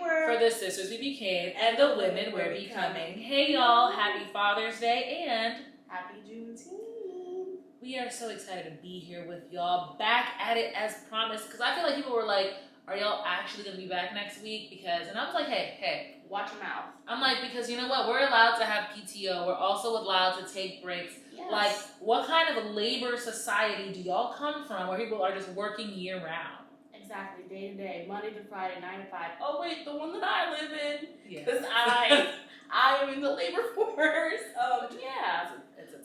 were. For the sisters we became, and the women we're becoming. Hey y'all, happy Father's Day and happy Juneteenth. We are so excited to be here with y'all, back at it as promised. Because I feel like people were like, are y'all actually going to be back next week? And I was like, hey. Watch your mouth. I'm like, because you know what? We're allowed to have PTO. We're also allowed to take breaks. Yes. Like, what kind of a labor society do y'all come from where people are just working year round? Exactly, day to day, Monday to Friday, 9 to 5. Oh wait, the one that I live in. Yeah. Because I am in the labor force. Yeah.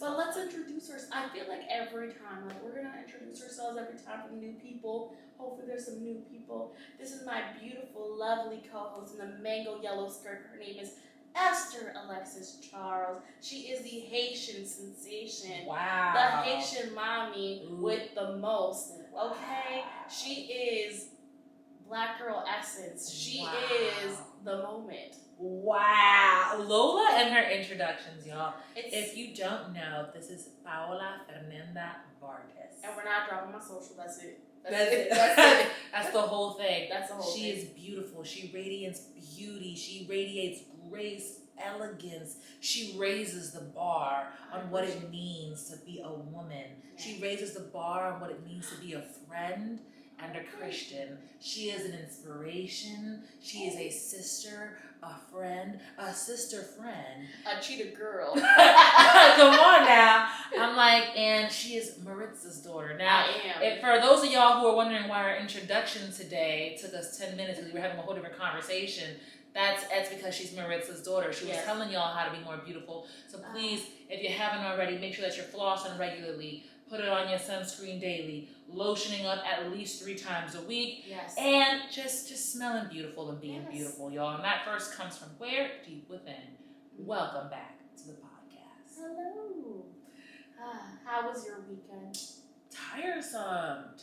But let's introduce ourselves. I feel like every time, like we're gonna introduce ourselves every time from new people. Hopefully there's some new people. This is my beautiful, lovely co-host in the mango yellow skirt. Her name is Esther Alexis Charles. She is the Haitian sensation. Wow. The Haitian mommy with the most. Okay? She is Black girl essence. She is the moment. Wow. Lola and her introductions, y'all. If you don't know, this is Paola Fernanda Vargas. And we're not dropping my social. That's it. That's it. That's the whole thing. That's the whole thing. She is beautiful. She radiates beauty. She radiates grace, elegance. She raises the bar on what it means to be a woman. Yeah. She raises the bar on what it means to be a friend and a Christian. She is an inspiration. She is a sister, a friend, a sister friend. A cheetah girl. Come on now. I'm like, and she is Maritza's daughter. Now, for those of y'all who are wondering why our introduction today took us 10 minutes because we were having a whole different conversation, that's because she's Maritza's daughter. She was telling y'all how to be more beautiful. So please, if you haven't already, make sure that you're flossing regularly. Put it on your sunscreen daily, lotioning up at least 3 times a week, and just smelling beautiful and being beautiful, y'all. And that first comes from where? Deep within. Welcome back to the podcast. Hello. How was your weekend? Tiresome.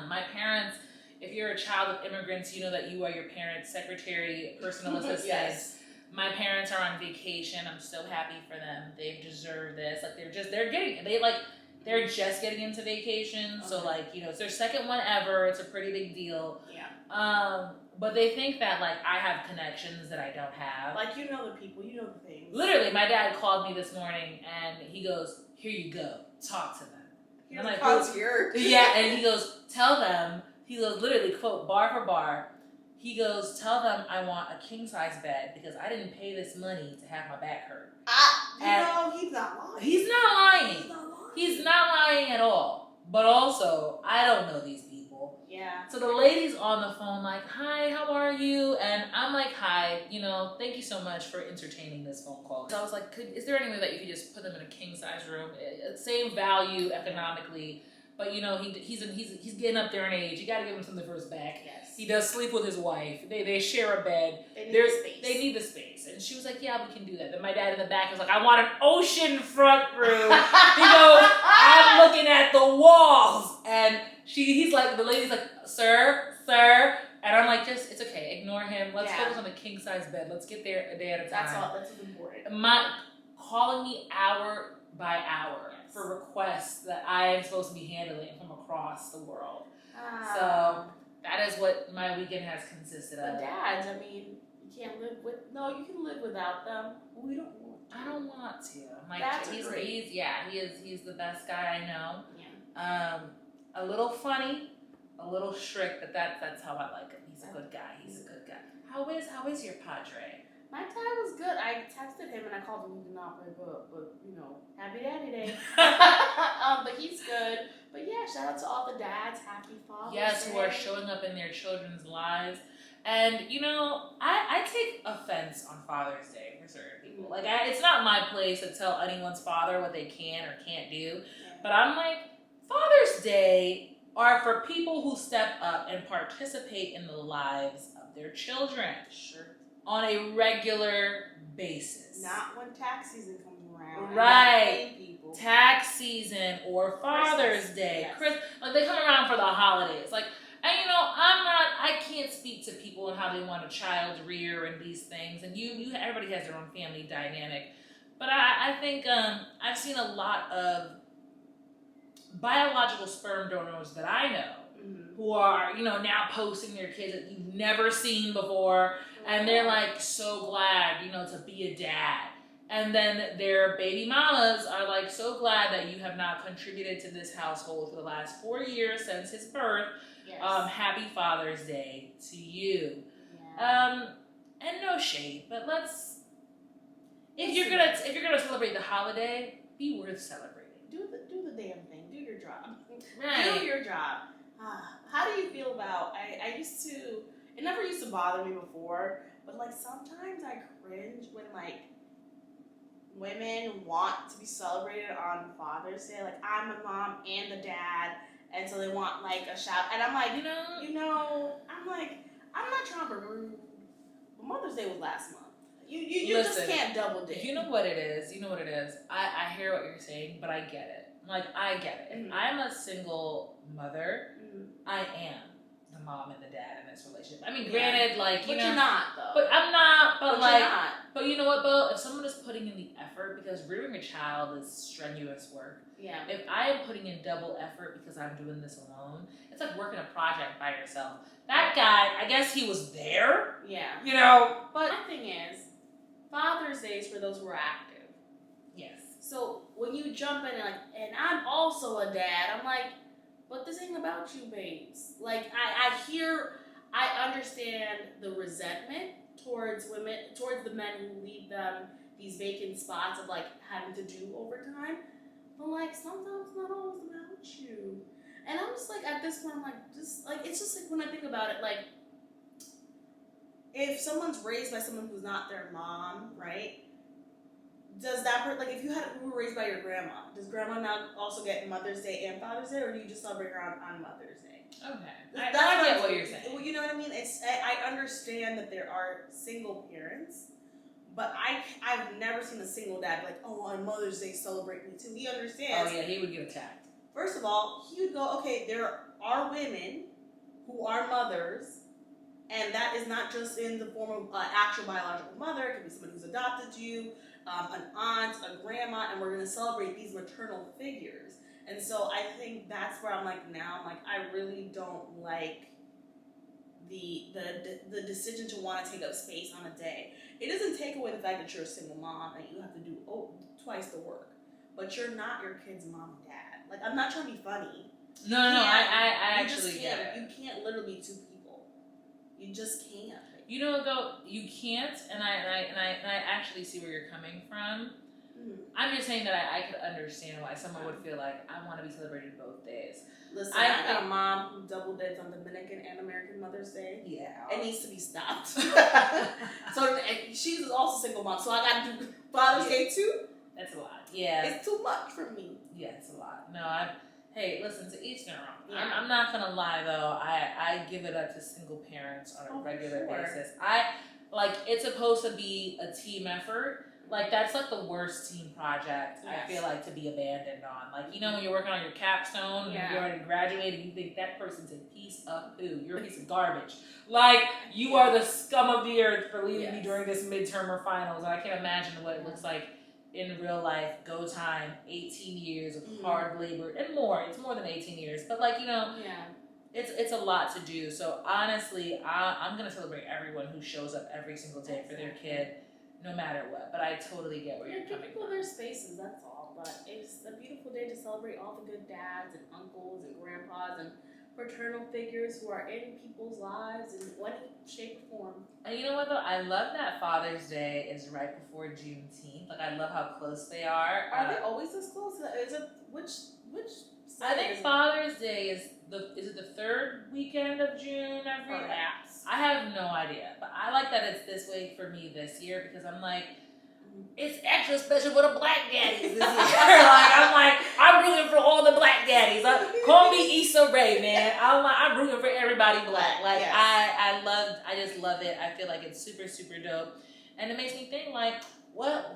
My parents, if you're a child of immigrants, you know that you are your parents' secretary, personal assistant. Yes. My parents are on vacation. I'm so happy for them. They deserve this. Like they're just getting into vacation, so it's their second one ever. It's a pretty big deal. Yeah. But they think that I have connections that I don't have. Like you know the people, you know the things. Literally, my dad called me this morning and he goes, "Here you go, talk to them." He's like, concierge. Yeah, and he goes, "Tell them." He goes, literally quote bar for bar. He goes, "Tell them I want a king size bed because I didn't pay this money to have my back hurt." He's not lying. He's not lying. He's not lying at all. But also, I don't know these people. Yeah. So the lady's on the phone like, "Hi, how are you?" And I'm like, "Hi, thank you so much for entertaining this phone call." So I was like, is there any way that you could just put them in a king size room? Same value economically, but he's getting up there in age. You got to give him something for his back. Yes. He does sleep with his wife. They share a bed. They need the space. And she was like, "Yeah, we can do that." Then my dad in the back was like, "I want an ocean front room." He goes, "I'm looking at the walls." And he's like, the lady's like, sir. And I'm like, it's okay. Ignore him. Let's focus on the king size bed. Let's get there a day at a time. That's all. That's what's important. Calling me hour by hour for requests that I am supposed to be handling from across the world. So that is what my weekend has consisted of. But dads, I mean, you can't live with. No, you can live without them. We don't want to. I don't want to. I'm like, he's the best guy I know. Yeah. A little funny, a little strict, but that's how I like him. He's a good guy. How is your padre? My dad was good. I texted him and I called him. He did not pick up, but happy daddy day. But he's good. But yeah, shout out to all the dads. Happy Father's Day. Who are showing up in their children's lives. And I take offense on Father's Day for certain people. It's not my place to tell anyone's father what they can or can't do. But I'm like, Father's Day are for people who step up and participate in the lives of their children. Sure. On a regular basis. Not when tax season comes around. Right. Tax season or Father's Day. Yes. They come around for the holidays. I can't speak to people and how they want a child rear and these things. And everybody has their own family dynamic. But I think I've seen a lot of biological sperm donors that I know who are, now posting their kids that you've never seen before. And they're like so glad, to be a dad. And then their baby mamas are like so glad that you have now contributed to this household for the last 4 years since his birth. Yes. Happy Father's Day to you. Yeah. And no shade, but if you're gonna celebrate the holiday, be worth celebrating. Do the damn thing. Do your job. Right. Do your job. How do you feel about? It never used to bother me before, but like sometimes I cringe when like women want to be celebrated on Father's Day. Like I'm a mom and the dad, and so they want like a shout. And I'm like, I'm not trying to be rude, but Mother's Day was last month. You Listen, just can't double dip. You know what it is. I hear what you're saying, but I get it. Like, I get it. If I'm a single mother, I am the mom and the dad in this relationship. I mean, granted, like, but you're not, though. But I'm not, but like, you're not. But you know what, Bill? If someone is putting in the effort, because rearing a child is strenuous work. Yeah. If I am putting in double effort because I'm doing this alone, it's like working a project by yourself. That guy, I guess he was there. Yeah. But the thing is, Father's Day is for those who are active. Yes. So when you jump in and I'm also a dad, I'm like, but this ain't about you, babes. Like I understand the resentment towards women, towards the men who leave them these vacant spots of like having to do overtime. But like sometimes it's not always about you. And I'm just like at this point I'm like it's just like when I think about it, like if someone's raised by someone who's not their mom, right? Does that like if you were raised by your grandma, does grandma now also get Mother's Day and Father's Day, or do you just celebrate her on Mother's Day? Okay, I get what you're saying. Well, you know what I mean? I understand that there are single parents, but I've never seen a single dad like, oh, on Mother's Day celebrate me too. He understands. Oh yeah, he would get attacked. First of all, he would go, okay, there are women who are mothers. And that is not just in the form of actual biological mother. It could be someone who's adopted you, an aunt, a grandma, and we're going to celebrate these maternal figures. And so I think that's where I'm like, I really don't like the decision to want to take up space on a day. It doesn't take away the fact that you're a single mom and you have to do twice the work, but you're not your kid's mom and dad. Like, I'm not trying to be funny. No, I actually get it. You can't literally be two people. You just can't. You can't, and I actually see where you're coming from. Mm-hmm. I'm just saying that I could understand why someone would feel like I want to be celebrated both days. Listen, I got a mom who double dips on Dominican and American Mother's Day. Yeah. It needs to be stopped. So she's also a single mom, so I got to do Father's Day too. That's a lot. Yeah. It's too much for me. Yeah, it's a lot. No, hey, listen, to each their own. Yeah. I'm not gonna lie though. I give it up to single parents on a regular basis. It's supposed to be a team effort. Like that's like the worst team project. Yes. I feel like to be abandoned on. Like when you're working on your capstone and you're already graduated, you think that person's a piece of poo. You're a piece of garbage. Like you are the scum of the earth for leaving me during this midterm or finals. And I can't imagine what it looks like in real life. Go time, 18 years of hard labor and more. It's more than 18 years, but it's a lot to do. So honestly, I'm gonna celebrate everyone who shows up every single day for their kid, no matter what. But I totally get where you're coming from. Give people their spaces. That's all. But it's a beautiful day to celebrate all the good dads and uncles and grandpas and paternal figures who are in people's lives in one shape or form. And you know what though? I love that Father's Day is right before Juneteenth. Like I love how close they are. Are they always this close? Is it which? I think Father's Day is it the third weekend of June every year? Perhaps. I have no idea, but I like that it's this way for me this year because I'm like, it's extra special for the black daddies this year. I'm rooting for all the black daddies. Call me Issa Rae, man. I'm rooting for everybody black. I just love it. I feel like it's super, super dope. And it makes me think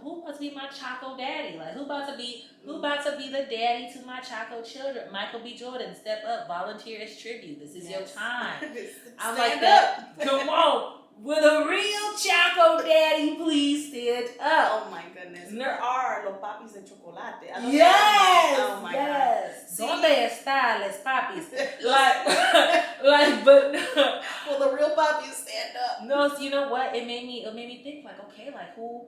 who about to be my Choco daddy? Like who about to be the daddy to my Choco children? Michael B. Jordan, step up, volunteer as tribute. This is your time. I'm like that. Come on. Will a real Choco daddy please stand up? Oh my goodness. There are los papis de chocolate. Yes. Oh my God. Donde está les papis? But well, the real papis stand up. No, so you know what? It made me think like, okay, like who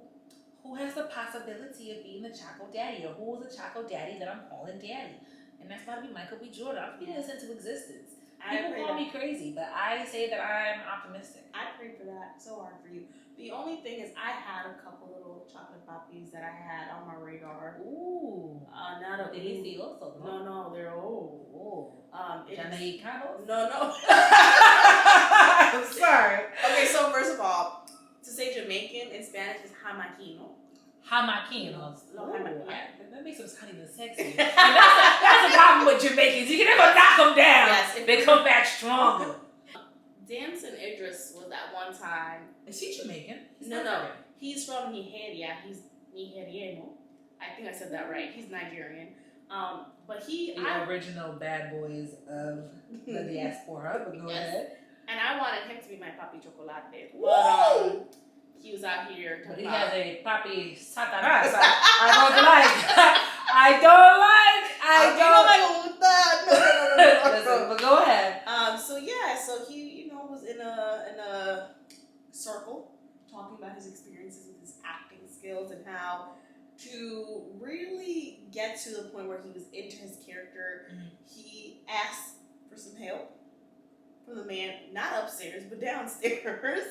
has the possibility of being the Choco Daddy, or who is the Choco Daddy that I'm calling Daddy? And that's gotta be Michael B. Jordan. I'm speaking this into existence. People call me crazy, but I say that I'm optimistic. I pray for that so hard for you. The only thing is, I had a couple little chocolate puppies that I had on my radar. Ooh. Not a delicioso, no? No, they're old. Oh. Jamaicanos? No. I'm sorry. Okay, so first of all, to say Jamaican in Spanish is jamaquino. Jamaquinos. Yeah. That makes them sound even sexy. And that's the problem with Jamaicans. You can never knock them down. Yes, they come back stronger. Damson Idris was that one time. Is he Jamaican? No. He's from Nigeria. He's Nigeriano. I think I said that right. He's Nigerian. But the original bad boys of the diaspora. But go ahead. And I wanted him to be my papi chocolate. But he was out here. But he has a papi satanas. I don't like. No. Listen, but go ahead. So he, was in a circle talking about his experiences with his acting skills and how to really get to the point where he was into his character. Mm-hmm. He asked for some help from the man, not upstairs, but downstairs.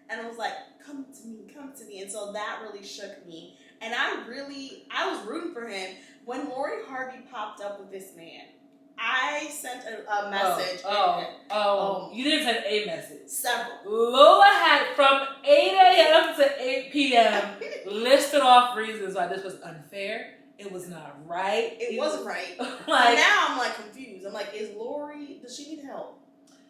And I was like, come to me. And so that really shook me. And I was rooting for him. When Lori Harvey popped up with this man, I sent a message. You didn't send a message. Several. Lola had from 8 a.m. to 8 p.m. listed off reasons why this was unfair. It was not right. It wasn't right. Like, now I'm like confused. I'm like, does she need help?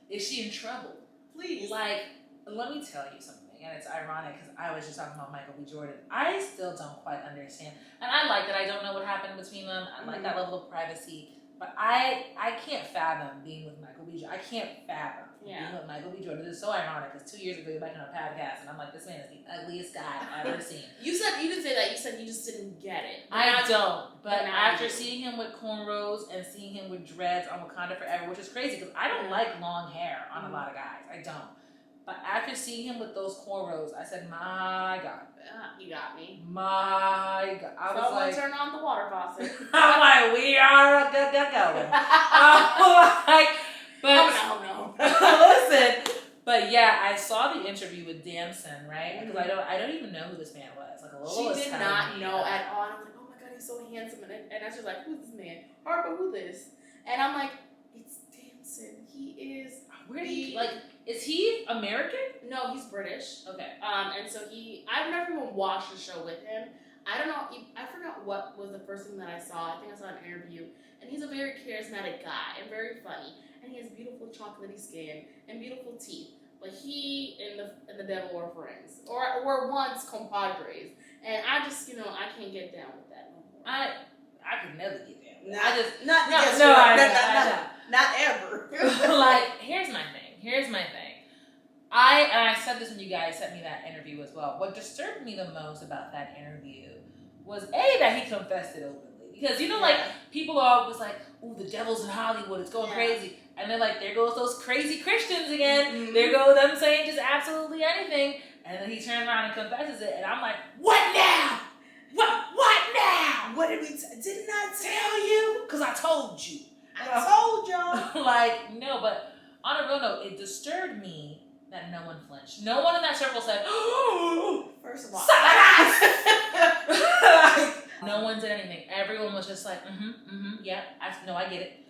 Is she in trouble? Please. Like, let me tell you something. And it's ironic because I was just talking about Michael B. Jordan. I still don't quite understand. And I like that I don't know what happened between them. I like that level of privacy. But I can't fathom being with Michael B. Jordan. I can't fathom being with Michael B. Jordan. It's so ironic because 2 years ago you're back on a podcast and I'm like, this man is the ugliest guy I've ever seen. You didn't say that. You said you just didn't get it. I don't. But after seeing him with cornrows and seeing him with dreads on Wakanda Forever, which is crazy because I don't like long hair on a lot of guys. I don't. But after seeing him with those cornrows, I said, my God. You got me. My God. I was like, turn on the water faucet. I'm like, we are good going. I'm like, but no. Listen. But yeah, I saw the interview with Damson, right? Because I don't even know who this man was. Like Lola did not know at all. And I was like, oh my God, he's so handsome. And I was just like, who's this man? Harper, who this? And I'm like, it's Damson. He is. Is he American? No, he's British. Okay. And so I've never even watched the show with him. I don't know. I forgot what was the first thing that I saw. I think I saw an interview. And he's a very charismatic guy and very funny. And he has beautiful chocolatey skin and beautiful teeth. But he and the devil were friends. Or were once compadres. And I just, I can't get down with that no more. I could never get down. Not ever. Like, here's my thing. I said this when you guys sent me that interview as well. What disturbed me the most about that interview was that he confessed it openly. Because, people are always like, ooh, the devil's in Hollywood, it's going crazy. And then, like, there goes those crazy Christians again. Mm-hmm. There go them saying just absolutely anything. And then he turns around and confesses it. And I'm like, what now? What now? What didn't I tell you? Because I told you. I told y'all. Like, no, but on a real note, it disturbed me that no one flinched. No one in that circle said, oh, first of all, no one did anything. Everyone was just like, yeah, I get it.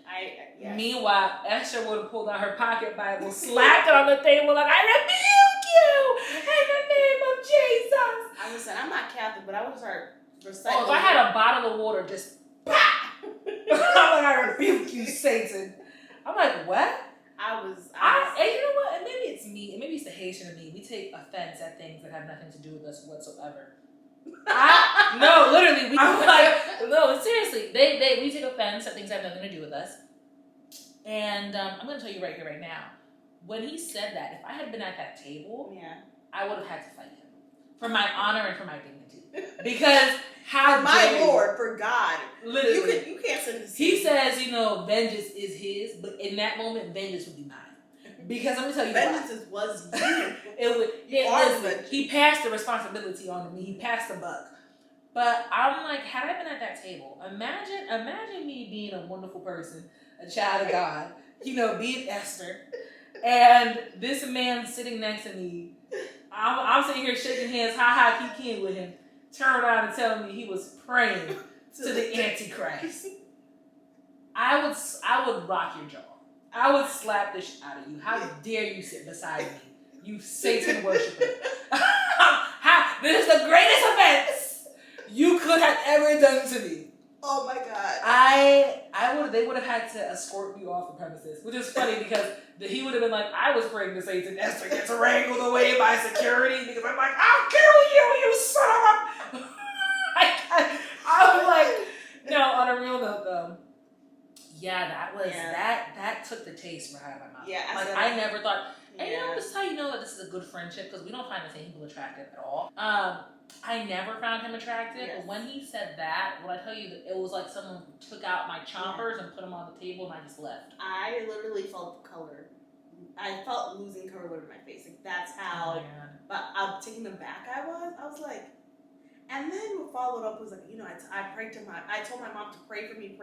Yes. Meanwhile, Esther would have pulled out her pocket Bible, slapped it on the table, like, I rebuke you in the name of Jesus. I was saying, I'm not Catholic, but I would start reciting. If I had a bottle of water, just, bah! I'm like, I rebuke you, Satan. I'm like, what? And you know what? And maybe it's me, and maybe it's the Haitian in me. We take offense at things that have nothing to do with us whatsoever. No, literally. I'm like, no, seriously. We take offense at things that have nothing to do with us. And I'm going to tell you right here, right now. When he said that, if I had been at that table, I would have had to fight him for my honor and for my dignity. Because How my Lord, for God. Literally. You can't send this. He says, vengeance is his, but in that moment, vengeance would be mine. Because let me tell you, vengeance was he passed the responsibility on to me. He passed the buck. But I'm like, had I been at that table, imagine me being a wonderful person, a child of God, being Esther, and this man sitting next to me. I'm sitting here shaking hands, kiki with him, turn around and telling me he was praying to the Antichrist. I would rock your jaw. I would slap the shit out of you. How dare you sit beside me, you Satan worshiper? This is the greatest offense you could have ever done to me. Oh my God. They would have had to escort me off the premises, which is funny because he would have been like, I was praying to Satan. Esther gets wrangled away by security because I'm like, I'll kill you, you son of a. I'm like, no, on a real note though. Yeah, that took the taste right out of my mouth. Yeah, I never thought. And this is how you know that this is a good friendship because we don't find the same people attractive at all. I never found him attractive, but when he said that, when I tell you that it was like someone took out my chompers and put them on the table and I just left. I literally felt color. I felt losing color in my face. Like that's how. But I'm taking aback. I was like, and then what followed up was like, I told my mom to pray for me,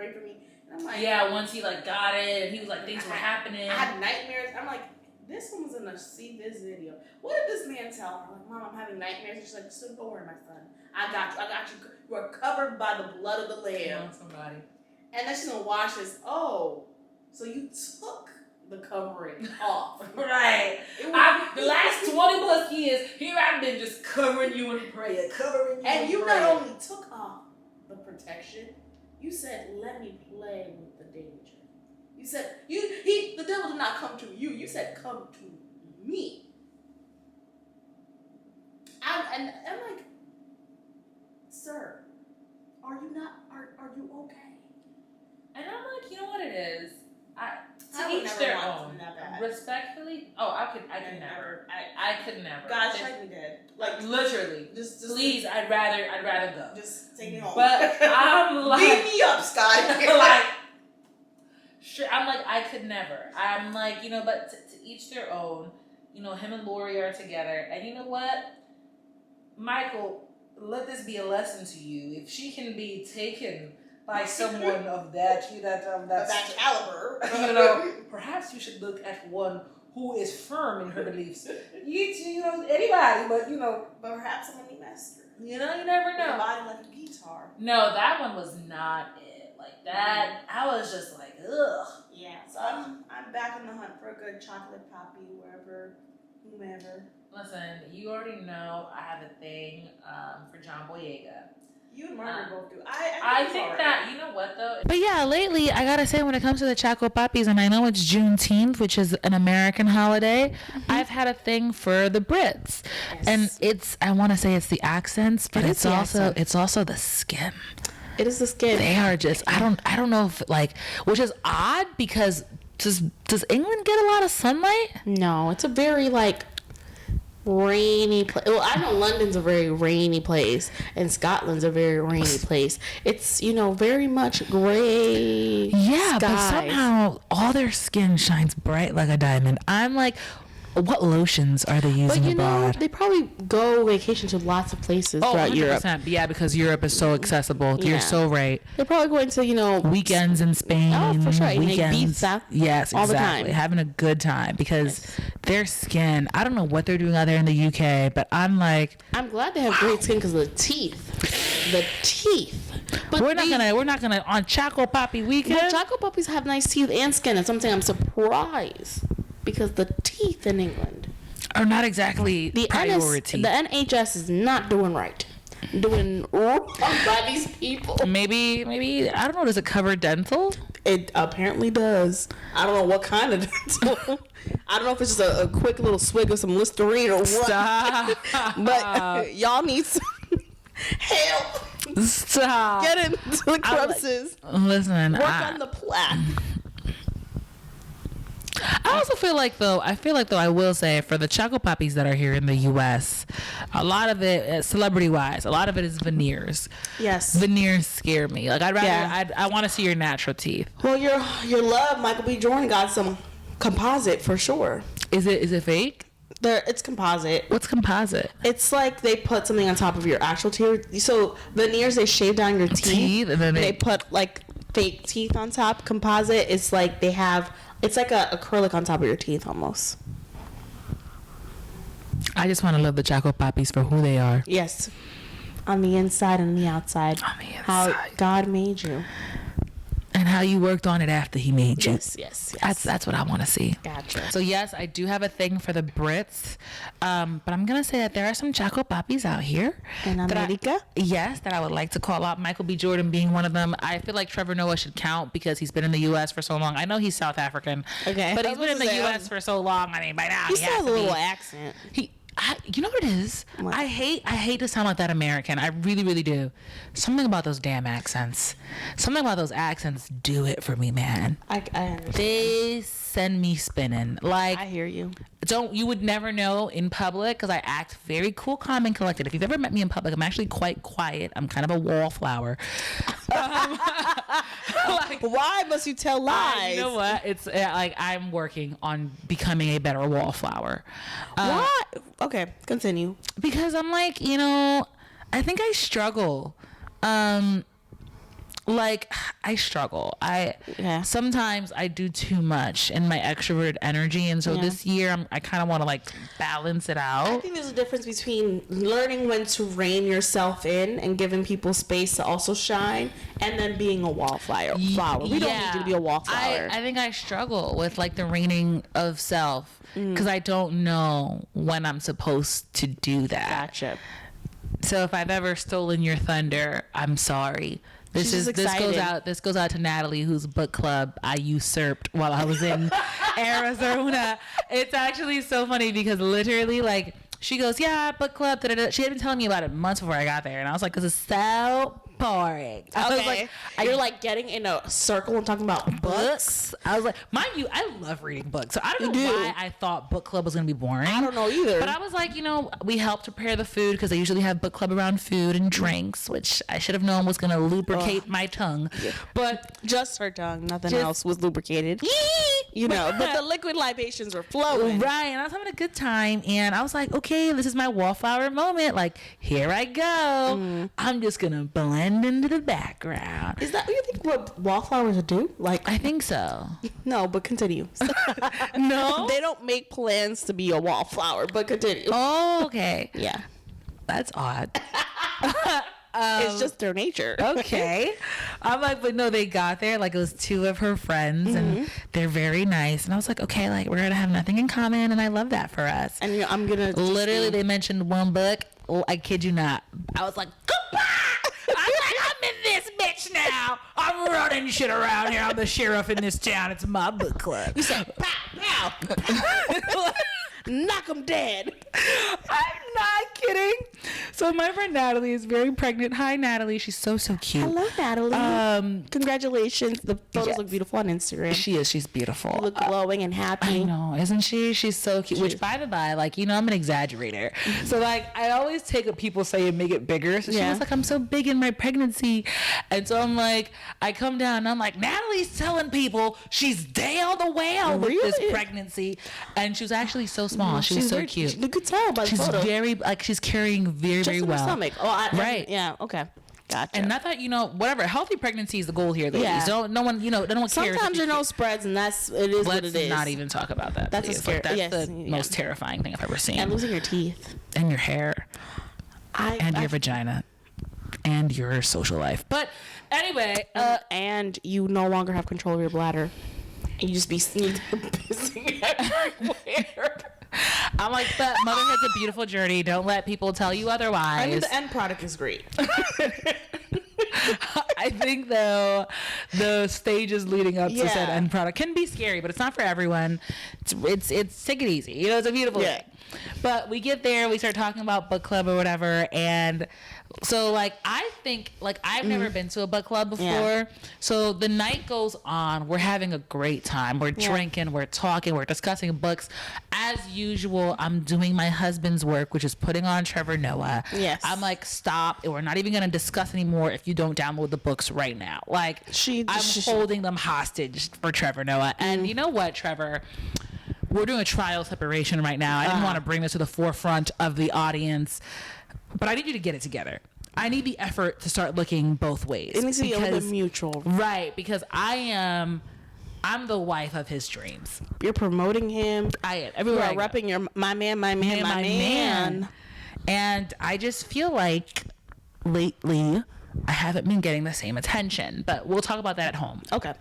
and I'm like, once he like got it, and he was like, things were happening. I had nightmares. I'm like, this woman's gonna see this video. What did this man tell her? I'm like, Mom, I'm having nightmares. She's like, so don't worry, my son. I got you. You are covered by the blood of the Lamb. Somebody. And then she's gonna watch this. Oh, so you took the covering off. Right. The last 20 plus years, here I've been just covering you in prayer, covering you and in you prayer. not only took off the protection, you said, let me play with the danger. You said, the devil did not come to you. You said, come to me. And I'm like, sir, are you okay? And I'm like, you know what it is? To each their own. Respectfully, I could never. I could never. God strike me dead. Like literally. Just please, I'd rather go. Just take me home. But I'm like, beat me up, Scott. I'm like, I could never. I'm like, but to each their own. Him and Lori are together, and you know what, Michael, let this be a lesson to you. If she can be taken by someone of that caliber, perhaps you should look at one who is firm in her beliefs. Anybody, but perhaps someone named Esther. You never know. Body like a guitar. No, that one was not it. Like that, I was just like, ugh. Yeah, so I'm back on the hunt for a good chocolate poppy, whomever. Listen, you already know I have a thing for John Boyega. You and Margaret both do. I think that, you know what though? But yeah, lately, I gotta say, when it comes to the Choco Poppies, and I know it's Juneteenth, which is an American holiday, I've had a thing for the Brits. Yes. And I want to say it's the accents, but it's also the skin. It is the skin. They are just, I don't know if which is odd because does England get a lot of sunlight? No, it's a very rainy place. Well, I know London's a very rainy place and Scotland's a very rainy place. It's, very much gray. Yeah, skies. But somehow all their skin shines bright like a diamond. I'm like, what lotions are they using abroad? They probably go vacation to lots of places throughout 100%. Europe. Yeah, because Europe is so accessible. Yeah. You're so right. They're probably going to, weekends in Spain. Oh, for sure. Weekends. Ibiza. Yes, all exactly. The time. Having a good time because their skin, I don't know what they're doing out there in the UK, but I'm like, I'm glad they have great skin because of the teeth. The teeth. But we're not gonna on Choco Poppy weekend. Well, Choco Puppies have nice teeth and skin. It's something I'm surprised. Because the teeth in England are not exactly the priority. The NHS is not doing right. Doing wrong by these people. Maybe I don't know. Does it cover dental? It apparently does. I don't know what kind of dental. I don't know if it's just a quick little swig of some Listerine or what. Stop. But y'all need some help. Stop. Get into the crevices. Listen. Work on the plaque. I also feel like though I will say for the Choco Poppies that are here in the U.S., a lot of it, celebrity wise, a lot of it is veneers. Yes. Veneers scare me. Like I'd rather, I want to see your natural teeth. Well, your love, Michael B. Jordan, got some composite for sure. Is it fake? It's composite. What's composite? It's like they put something on top of your actual teeth. So veneers, they shave down your teeth and then they put like fake teeth on top. Composite, it's like it's like a acrylic on top of your teeth almost. I just want to love the Choco Poppies for who they are. Yes, on the inside and the outside. On the inside. How God made you. And how you worked on it after he made you. Yes. That's what I want to see. Gotcha. So yes, I do have a thing for the Brits, but I'm gonna say that there are some Choco Poppies out here in America. That I would like to call out. Michael B. Jordan being one of them. I feel like Trevor Noah should count because he's been in the U.S. for so long. I know he's South African, okay, but he's been in the U.S. for so long. I mean, by now he still has a little accent. You know what it is? What? I hate to sound like that American. I really, really do. Something about those damn accents. Something about those accents do it for me, man. I understand. They send me spinning. Like, I hear you. You would never know in public because I act very cool, calm, and collected. If you've ever met me in public, I'm actually quite quiet. I'm kind of a wallflower. Why must you tell lies? You know what? It's like I'm working on becoming a better wallflower. What? Okay, continue. Because I'm like, I think I struggle. I struggle. Sometimes I do too much in my extrovert energy, and so this year I kind of want to balance it out. I think there's a difference between learning when to rein yourself in and giving people space to also shine, and then being a wallflower. We don't need you to be a wallflower. I think I struggle with the reining of self because I don't know when I'm supposed to do that. Gotcha. So if I've ever stolen your thunder, I'm sorry. This goes out to Natalie, whose book club I usurped while I was in Arizona. It's actually so funny because literally she goes, yeah, book club. Da-da-da. She had been telling me about it months before I got there, and I was like, this is so boring. Okay. You're getting in a circle and talking about books. I was like, mind you, I love reading books, so I don't know why I thought book club was gonna be boring. I don't know either. But I was like, we help prepare the food because they usually have book club around food and drinks, which I should have known was gonna lubricate my tongue. Yeah. But just her tongue, nothing else was lubricated. But the liquid libations were flowing. Right, and I was having a good time, and I was like, okay, this is my wallflower moment. Here I go. I'm just gonna blend into the background. Is that what you think what wallflowers do? I think so. No, but continue. No? They don't make plans to be a wallflower, but continue. Oh, okay. Yeah. That's odd. It's just their nature. Okay. I'm like, but no, they got there. It was two of her friends, and they're very nice. And I was like, okay, we're going to have nothing in common, and I love that for us. And I'm going to... Literally, they mentioned one book. I kid you not. I was like, goodbye! I'm in this bitch now. I'm running shit around here. I'm the sheriff in this town. It's my book club. You said, pow, pow. Knock them dead. I'm not kidding. So my friend Natalie is very pregnant. Hi, Natalie. She's so cute. Hello, Natalie. Congratulations. The photos look beautiful on Instagram. She is. She's beautiful. You look glowing and happy. I know, isn't she? She's so cute. Which, by the by, I'm an exaggerator. So I always take what people say and make it bigger. So she was like, I'm so big in my pregnancy, and so I'm like, I come down and I'm like, Natalie's telling people she's down the whale with this pregnancy, and she was actually so small. She was so cute. You could tell by the photo. She's very she's carrying very, very well. Just in her stomach. Right. Yeah. Okay. Gotcha. And I thought, whatever, healthy pregnancy is the goal here, ladies. Yeah. No one cares. Sometimes your nose spreads, and it is what it is. Let's not even talk about that. That's the most terrifying thing I've ever seen. And losing your teeth. And your hair. And your vagina. And your social life. But anyway. And you no longer have control of your bladder. And you just be pissing everywhere. I'm like, but motherhood's a beautiful journey. Don't let people tell you otherwise. I mean, the end product is great. I think, though, the stages leading up to said end product can be scary, but it's not for everyone. It's take it easy. It's a beautiful thing. But we get there, we start talking about book club or whatever, and so like I think like I've never been to a book club before. So the night goes on, we're having a great time. We're drinking, we're talking, we're discussing books. As usual, I'm doing my husband's work, which is putting on Trevor Noah. Yes. I'm like, stop. We're not even going to discuss anymore if you don't download the books right now. Like, I'm holding them hostage for Trevor Noah. And you know what, Trevor? We're doing a trial separation right now. I didn't want to bring this to the forefront of the audience, but I need you to get it together. I need the effort to start looking both ways. It needs to be a little bit mutual. Right, because I'm the wife of his dreams. You're promoting him. I am. Everywhere you are repping your my man. And I just feel like lately I haven't been getting the same attention, but we'll talk about that at home. Okay.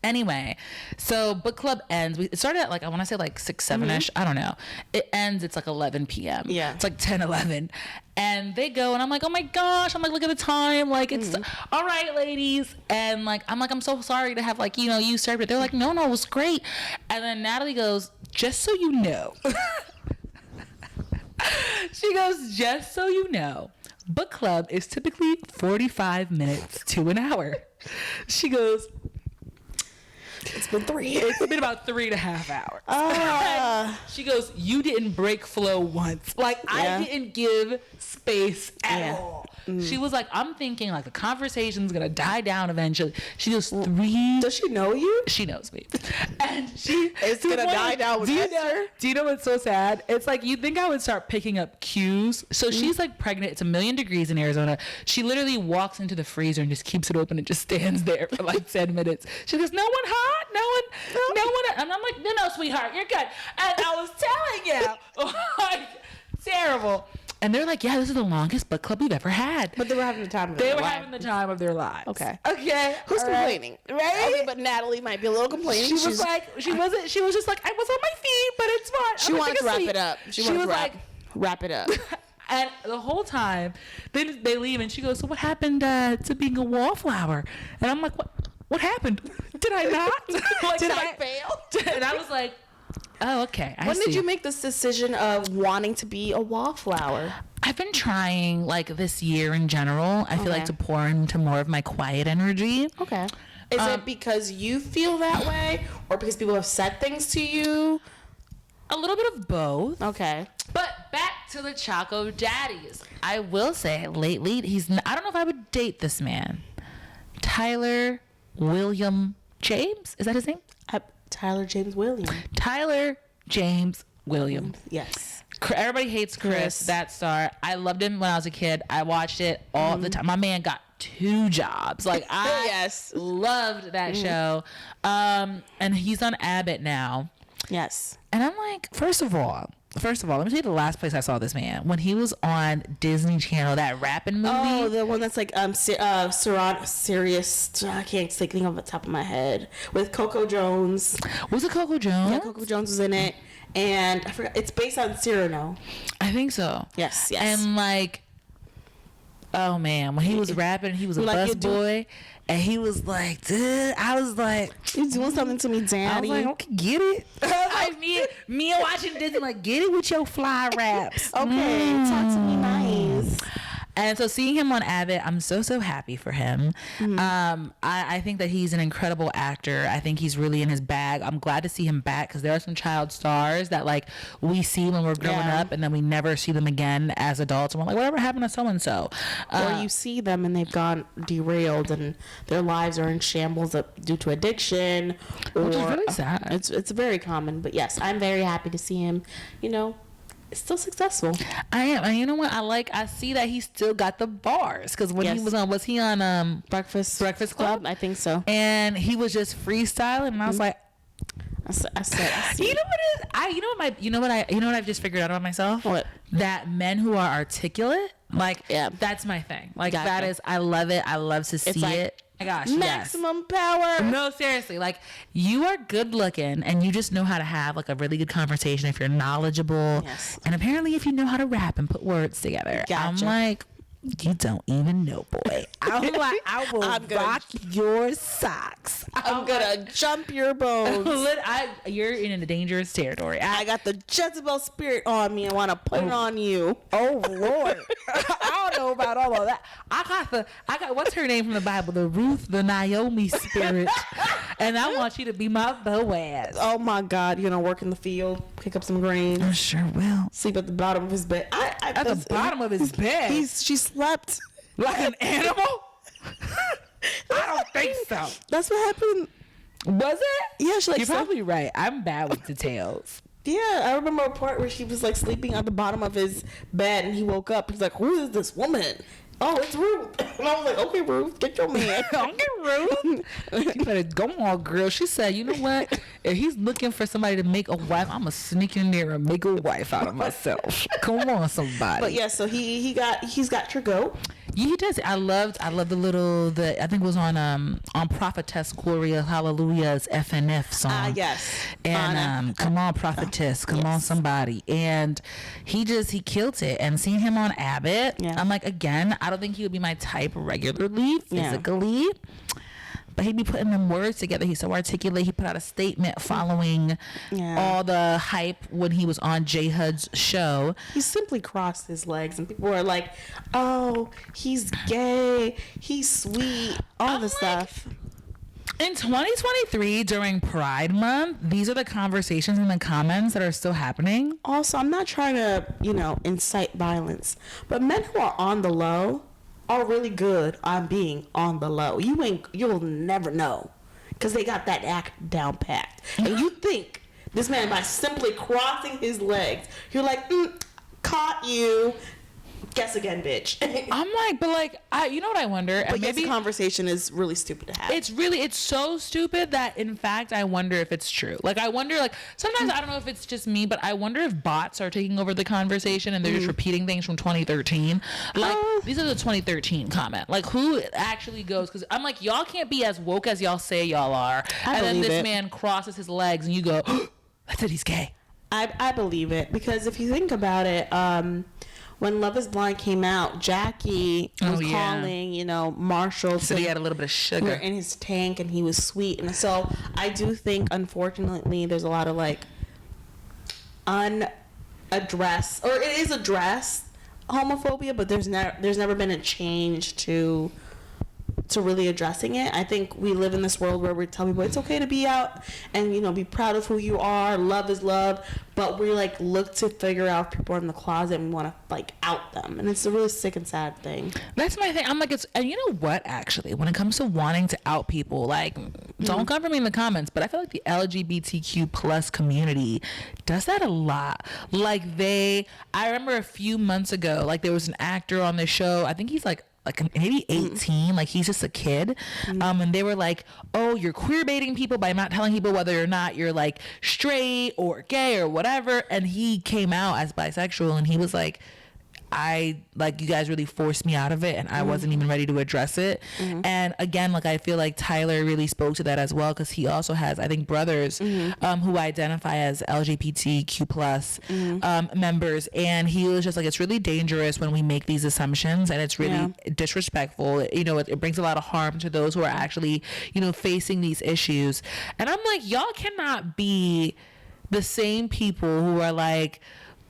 Anyway, so book club ends. It started at like, I want to say like 6, 7-ish. I don't know. It ends, it's like 11 p.m. Yeah. It's like 10, 11. And they go and I'm like, oh my gosh. I'm like, look at the time. Like, it's all right, ladies. And like, I'm so sorry to have like, you served it. They're like, no, it was great. And then Natalie goes, just so you know. She goes, just so you know, book club is typically 45 minutes to an hour. She goes, it's been 3. It's been about 3.5 hours. She goes, you didn't break flow once. Like, I didn't give space at all. She was like, I'm thinking like the conversation's gonna die down eventually. She goes, 3. Does she know you? She knows me. And it's gonna die down with Esther. Do you know what's so sad? It's like, you think I would start picking up cues. So she's like pregnant. It's 1,000,000 degrees in Arizona. She literally walks into the freezer and just keeps it open and just stands there for like 10 minutes. She goes, no one hot? No one. And I'm like, no, sweetheart, you're good. And I was telling you, like, terrible. And they're like, yeah, this is the longest book club we've ever had. But they were having the time of their lives. They were having the time of their lives. Okay. Who's complaining? Right? I mean, but Natalie might be a little complaining. She was just like, I was on my feet, but it's fine. She wanted to wrap it up. She was like, wrap it up. And the whole time, they leave, and she goes, so what happened to being a wallflower? And I'm like, what happened? Did I not? Like, did I fail? And I was like, oh, okay. When did you make this decision of wanting to be a wallflower? I've been trying, like, this year in general. I feel like to pour into more of my quiet energy. Okay. Is it because you feel that way, or because people have said things to you? A little bit of both. Okay. But back to the Choco Daddies. I will say, lately, I don't know if I would date this man. Tyler William James? Is that his name? Tyler James Williams. Tyler James Williams. Yes. Everybody hates Chris, that star. I loved him when I was a kid. I watched it all the time. My man got 2 jobs. Like, I loved that show. And he's on Abbott now. Yes. And I'm like, first of all, let me tell you the last place I saw this man. When he was on Disney Channel, that rapping movie. Oh, the one that's like serious. I can't think of the top of my head. With Coco Jones. Was it Coco Jones? Yeah, Coco Jones was in it. And I forgot. It's based on Cyrano. I think so. Yes. And like, oh man, when he was rapping, he was a bus boy. And he was like, dude, I was like, you doing something to me, Daddy. I was like, okay, get it. Like me watching Disney, like, get it with your fly raps. Okay, talk to me nice. And so seeing him on Abbott, I'm so happy for him. I think that he's an incredible actor. I think he's really in his bag. I'm glad to see him back because there are some child stars that like we see when we're growing up and then we never see them again as adults. And we're like, whatever happened to so-and-so? Or you see them and they've gone derailed and their lives are in shambles due to addiction. Which is really sad. It's very common. But yes, I'm very happy to see him, still successful. I am. And you know what? I see that he still got the bars. Because when was he on Breakfast Club? I think so. And he was just freestyling. And I was like, I see. You know what it is? You know what I've just figured out about myself? What? That men who are articulate, like, that's my thing. Like, that is, I love it. I love to see it. Oh my gosh, maximum power. No, seriously, like, you are good looking and you just know how to have like a really good conversation if you're knowledgeable. Yes. And apparently if you know how to rap and put words together. Gotcha. I'm like, You don't even know, boy. I'm like, I will rock your socks. I'm gonna jump your bones. You're in a dangerous territory. I got the Jezebel spirit on me. I want to put it on you. Oh Lord, I don't know about all of that. I got what's her name from the Bible? The Ruth, the Naomi spirit, and I want you to be my Boaz. Oh my God, you're gonna work in the field, pick up some grain. I sure will. Sleep at the bottom of his bed. At the bottom of his bed. She slept like an animal. I don't think so. That's what happened. Was it? Yeah, You're probably right. I'm bad with details. Yeah, I remember a part where she was like sleeping at the bottom of his bed, and he woke up. He's like, "Who is this woman?" Oh, it's Ruth. And I was like, "Okay, Ruth, get your man." Okay, Ruth. You better go on, girl. She said, "You know what? If he's looking for somebody to make a wife, I'm gonna sneak in there and make a wife out of myself." Come on, somebody. But yeah, so he's got your goat. Yeah, he does. I loved the I think it was on Prophetess Gloria Hallelujah's FNF song. Yes. And come on, Prophetess, come on, somebody. And he killed it. And seeing him on Abbott, I'm like, again, I don't think he would be my type regularly, physically. But he'd be putting them words together. He's so articulate. He put out a statement following all the hype when he was on J Hud's show. He simply crossed his legs, and people were like, "Oh, he's gay. He's sweet." All the stuff. In 2023, during Pride Month, these are the conversations in the comments that are still happening. Also, I'm not trying to, incite violence, but men who are on the low are really good on being on the low. You'll never know, because they got that act down packed. And you think this man, by simply crossing his legs, you're like, caught you. Guess again, bitch. I'm like, but you know what I wonder? But maybe the conversation is really stupid to have. It's so stupid that, in fact, I wonder if it's true. Like, I wonder, sometimes I don't know if it's just me, but I wonder if bots are taking over the conversation and they're just repeating things from 2013. These are the 2013 comment. Like, who actually goes? Because I'm like, y'all can't be as woke as y'all say y'all are. And then this man crosses his legs and you go, I said he's gay. I believe it, because if you think about it, when Love is Blind came out, Jackie was calling, Marshall. So he had a little bit of sugar in his tank, and he was sweet. And so I do think, unfortunately, there's a lot of unaddressed, or it is addressed, homophobia, but there's never been a change to really addressing it. I think we live in this world where we tell people it's okay to be out and be proud of who you are. Love is love, but we look to figure out if people are in the closet and we want to out them, and it's a really sick and sad thing. That's my thing. I'm like, and you know what? Actually, when it comes to wanting to out people, don't come for me in the comments, but I feel like the LGBTQ plus community does that a lot. I remember a few months ago, there was an actor on the show. I think he's maybe 18, he's just a kid, and they were like, "Oh, you're queer baiting people by not telling people whether or not you're straight or gay or whatever," and he came out as bisexual, and he was like, you guys really forced me out of it, and I wasn't even ready to address it. And again, I feel like Tyler really spoke to that as well, because he also has, I think, brothers who identify as LGBTQ plus members, and he was just it's really dangerous when we make these assumptions, and it's really disrespectful. It brings a lot of harm to those who are actually facing these issues. And I'm like, y'all cannot be the same people who are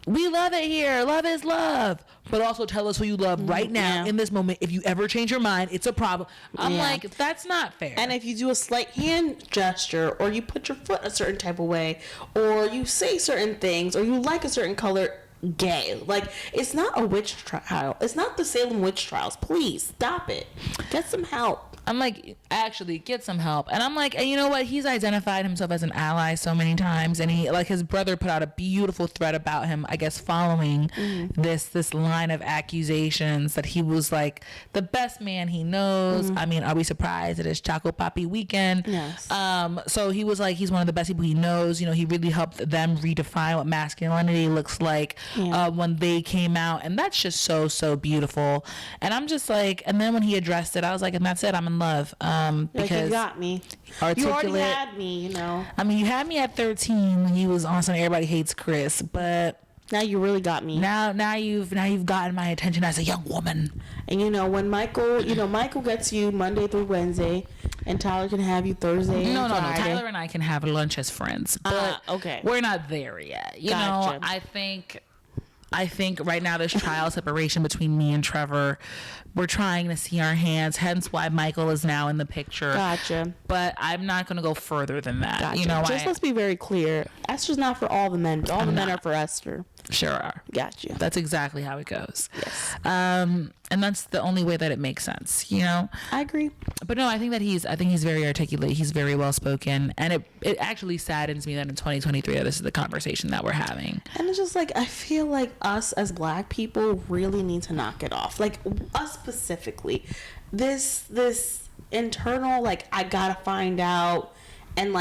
we love it here, love is love, but also tell us who you love right now in this moment. If you ever change your mind, it's a problem. I'm like, that's not fair. And if you do a slight hand gesture, or you put your foot a certain type of way, or you say certain things, or you like a certain color, gay. It's not a witch trial. It's not the Salem witch trials. Please stop it. Get some help. I'm like, actually get some help. And I'm like, and you know what? He's identified himself as an ally so many times, and he his brother put out a beautiful thread about him, I guess, following this line of accusations that he was the best man he knows. I mean, are we surprised that it's Choco Papi weekend? Yes. So he was he's one of the best people he knows. He really helped them redefine what masculinity looks like when they came out, and that's just so beautiful. And I'm just and then when he addressed it, I was and that's it, I'm in love. Because you got me. Articulate. You already had me, I mean, you had me at 13 when he was on some Everybody Hates Chris, but Now you really got me. Now you've gotten my attention as a young woman. And when Michael gets you Monday through Wednesday, and Tyler can have you Thursday. No. Friday. Tyler and I can have lunch as friends, but okay. We're not there yet. Gotcha. I think right now there's trial separation between me and Trevor. We're trying to see our hands, hence why Michael is now in the picture. Gotcha. But I'm not going to go further than that. Gotcha. Let's be very clear. Esther's not for all the men, but all the men are for Esther. Sure are. Gotcha. That's exactly how it goes. Yes. And that's the only way that it makes sense, I agree. But no, I think he's very articulate. He's very well spoken, and it actually saddens me that in 2023 this is the conversation that we're having. And it's just I feel like us as Black people really need to knock it off. Like us specifically, this internal I gotta find out and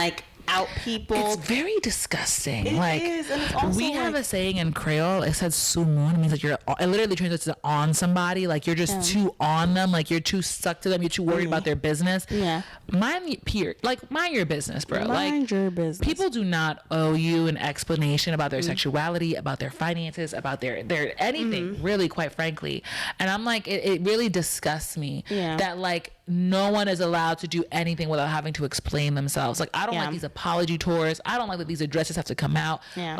out people. It's very disgusting. It is, and it's also we have a saying in Creole. It says "sumun." It means it literally translates to on somebody. You're just too on them. You're too stuck to them. You're too worried about their business. Yeah. Mind your business, bro. Mind your business. People do not owe you an explanation about their sexuality, about their finances, about their anything. Really, quite frankly. And I'm it really disgusts me that no one is allowed to do anything without having to explain themselves. I don't like these apology tours. I don't like that these addresses have to come out. Yeah.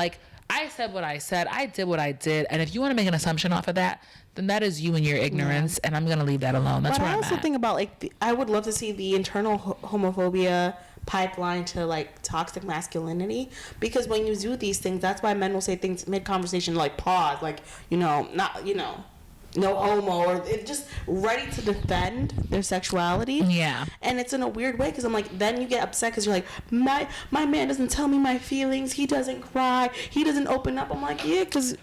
I said what I said. I did what I did. And if you want to make an assumption off of that, then that is you and your ignorance. And I'm going to leave that alone. That's where I'm at. I also think about I would love to see the internal homophobia pipeline to toxic masculinity, because when you do these things, that's why men will say things mid-conversation pause, no homo, or it's just ready to defend their sexuality. Yeah. And it's in a weird way, because I'm then you get upset because you're my man doesn't tell me my feelings, he doesn't cry, he doesn't open up. I'm yeah, because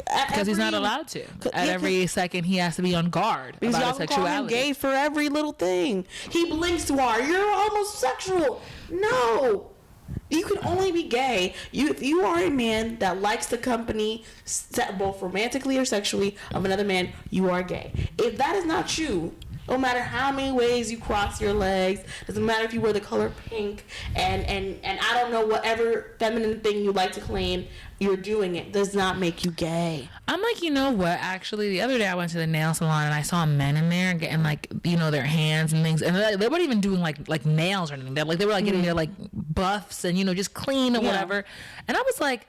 he's not allowed to. At every second he has to be on guard about his sexuality. Call him gay for every little thing. He blinks too hard. You're homosexual. No. You can only be gay if you are a man that likes the company, both romantically or sexually, of another man. You are gay. If that is not you, no matter how many ways you cross your legs, doesn't matter if you wear the color pink and I don't know, whatever feminine thing you like to claim, you're doing it, does not make you gay. I'm you know what? Actually, the other day I went to the nail salon and I saw men in there getting their hands and things, and they weren't even doing like nails or anything. They were getting their buffs and just clean and whatever. And I was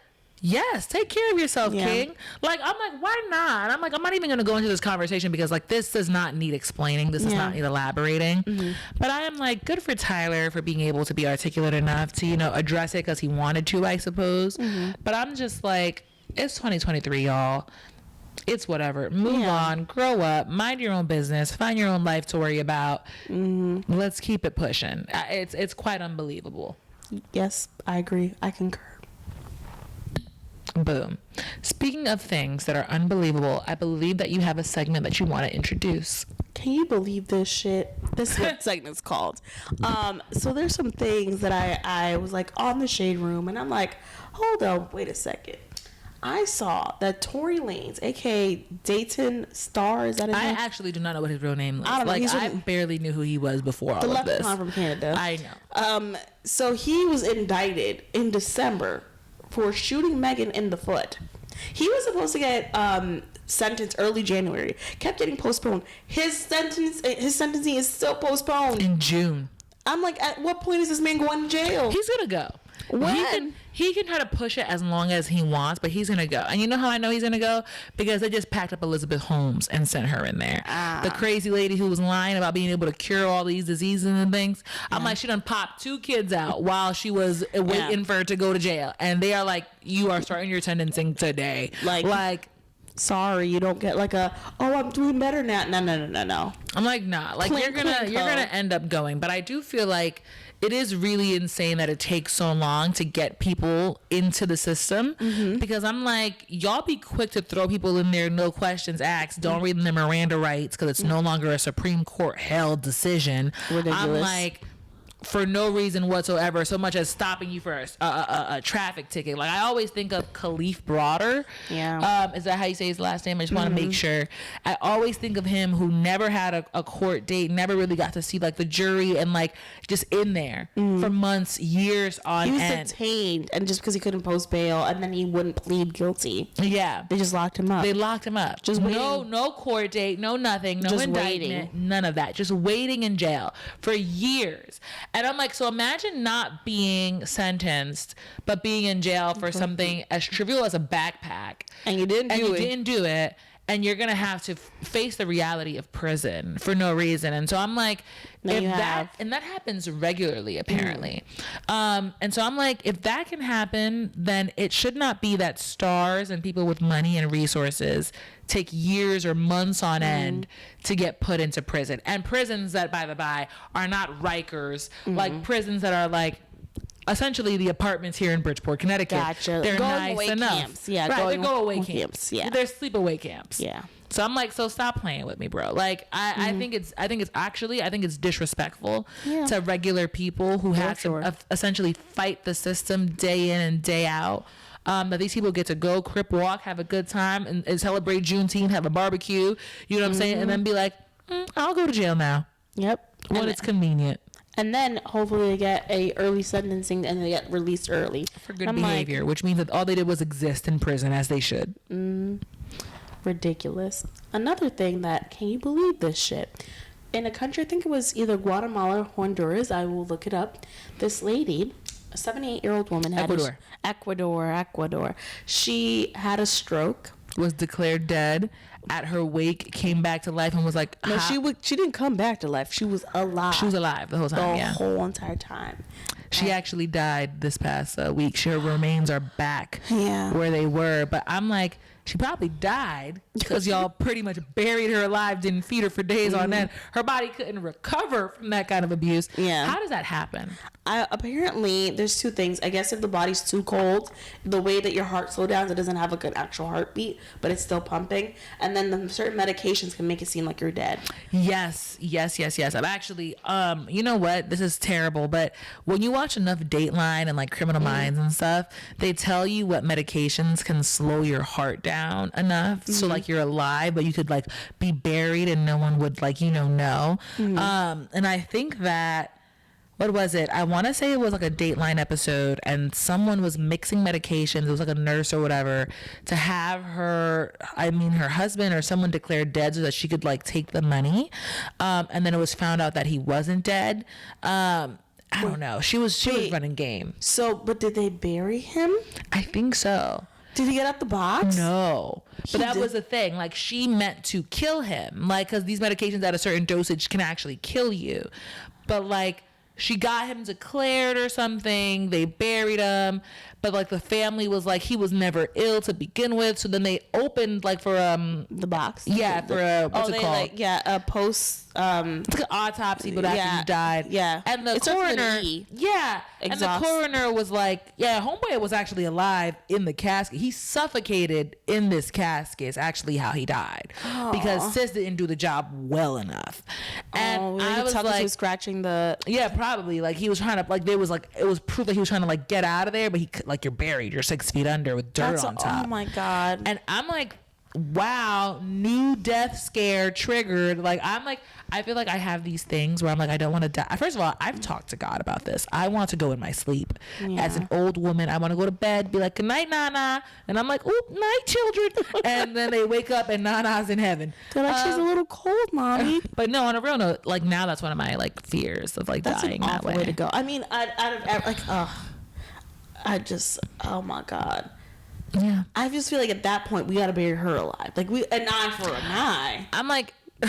yes, take care of yourself, King. I'm why not? I'm I'm not even going to go into this conversation because this does not need explaining. This does not need elaborating. Mm-hmm. But I am good for Tyler for being able to be articulate enough to, address it because he wanted to, I suppose. Mm-hmm. But I'm just it's 2023, y'all. It's whatever. Move on, grow up, mind your own business, find your own life to worry about. Mm-hmm. Let's keep it pushing. It's quite unbelievable. Yes, I agree. I concur. Boom. Speaking of things that are unbelievable, I believe that you have a segment that you want to introduce. Can you believe this shit? This is what segment's called. So there's some things that I was on the Shade Room, and I'm hold on, wait a second. I saw that Tory Lanez, aka Dayton Star, is that his name? I actually do not know what his real name is. I don't know. I barely knew who he was before all of this. The leprechaun from Canada. I know. So he was indicted in December for shooting Meghan in the foot. He was supposed to get sentenced early January. Kept getting postponed. His sentencing is still postponed. In June. I'm at what point is this man going to jail? He's gonna go. When? He can try to push it as long as he wants, but he's gonna go. And you know how I know he's gonna go? Because they just packed up Elizabeth Holmes and sent her in there. The crazy lady who was lying about being able to cure all these diseases and things. I'm she done popped 2 kids out while she was waiting for her to go to jail. And they are you are starting your sentencing today. Sorry, you don't get I'm doing better now. No. I'm nah. You're gonna end up going. But I do feel it is really insane that it takes so long to get people into the system. Mm-hmm. Because I'm y'all be quick to throw people in there, no questions asked. Don't read them their Miranda rights because it's no longer a Supreme Court held decision. Ridiculous. I'm for no reason whatsoever, so much as stopping you for a traffic ticket. Like, I always think of Khalif Broader. Yeah. Is that how you say his last name? I just want to make sure. I always think of him, who never had a court date, never really got to see like the jury, and like just in there for months, years on end. He was detained, and just because he couldn't post bail, and then he wouldn't plead guilty. Yeah. They just locked him up. They locked him up. Just no court date, no nothing, no just indictment, waiting. none of that. Just waiting in jail for years. And I'm like, so imagine not being sentenced, but being in jail for something as trivial as a backpack. And you didn't do it. And you're going to have to face the reality of prison for no reason. And so I'm like, and that happens regularly, apparently. And so I'm like, if that can happen, then it should not be that stars and people with money and resources take years or months on end to get put into prison. And prisons that, by the by, are not Rikers, like prisons that are like, essentially the apartments here in Bridgeport, Connecticut. Gotcha. They're nice enough. Camps. Yeah, right, they're go-away camps. Yeah. They're sleepaway camps. Yeah. So I'm like, so stop playing with me, bro. Like, I think it's disrespectful to regular people who have to essentially fight the system day in and day out. That these people get to go crip walk, have a good time, and celebrate Juneteenth, have a barbecue, you know what I'm saying? And then be like, I'll go to jail now. Yep. When it's convenient. And then hopefully they get a early sentencing and they get released early. For good behavior, which means that all they did was exist in prison, as they should. Ridiculous. Another thing that, can you believe this shit? In a country, I think it was either Guatemala or Honduras, I will look it up. This lady, a 78-year-old woman, had Ecuador. She had a stroke. Was declared dead. At her wake, came back to life and was like, no, she didn't come back to life. She was alive. She was alive the whole time. The whole entire time. She actually died this past week. Her remains are back where they were. But I'm like, she probably died because y'all pretty much buried her alive, didn't feed her for days on end. Her body couldn't recover from that kind of abuse. Yeah. How does that happen? Apparently, there's two things. I guess if the body's too cold, the way that your heart slows down, it doesn't have like an actual heartbeat, but it's still pumping. And then certain medications can make it seem like you're dead. Yes. I'm actually, you know what? This is terrible, but when you watch enough Dateline and like Criminal Minds and stuff, they tell you what medications can slow your heart down enough so like you're alive, but you could like be buried and no one would like, know. And I think that, what was it? I want to say it was like a Dateline episode, and someone was mixing medications. It was like a nurse or whatever, to have her husband or someone declared dead so that she could like take the money. And then it was found out that he wasn't dead. I don't know. She was running game. So, but did they bury him? I think so. Did he get out the box? No. But that was the thing. Like, she meant to kill him. Like, because these medications at a certain dosage can actually kill you. But like, she got him declared or something. They buried him. But like, the family was like, he was never ill to begin with. So then they opened like for the box. Yeah, for a what's it called? Like, a post it's like an autopsy, but after you died. Yeah. And the coroner. Yeah. Exhaust. And the coroner was like, yeah, homeboy was actually alive in the casket. He suffocated in this casket. Is actually how he died. Because sis didn't do the job well enough. And I was like, he was scratching the. Yeah, probably. Like, he was trying to, like, there was like, it was proof that he was trying to like get out of there, but he like, you're buried. You're 6 feet under with dirt on top. Oh my God. And I'm like, wow, new death scare triggered. Like, I'm like, I feel like I have these things where I'm like, I don't want to die. First of all, I've talked to God about this. I want to go in my sleep. As an old woman, I want to go to bed, be like, good night, Nana. And I'm like, oh, night, children. And then they wake up and Nana's in heaven. They're like, she's a little cold, mommy. But no, on a real note, like, now that's one of my like fears of like dying that way. That's an awful way to go. I mean, out of like, oh my God. Yeah. I just feel like at that point we gotta bury her alive. Like, an eye for an eye. I'm like, we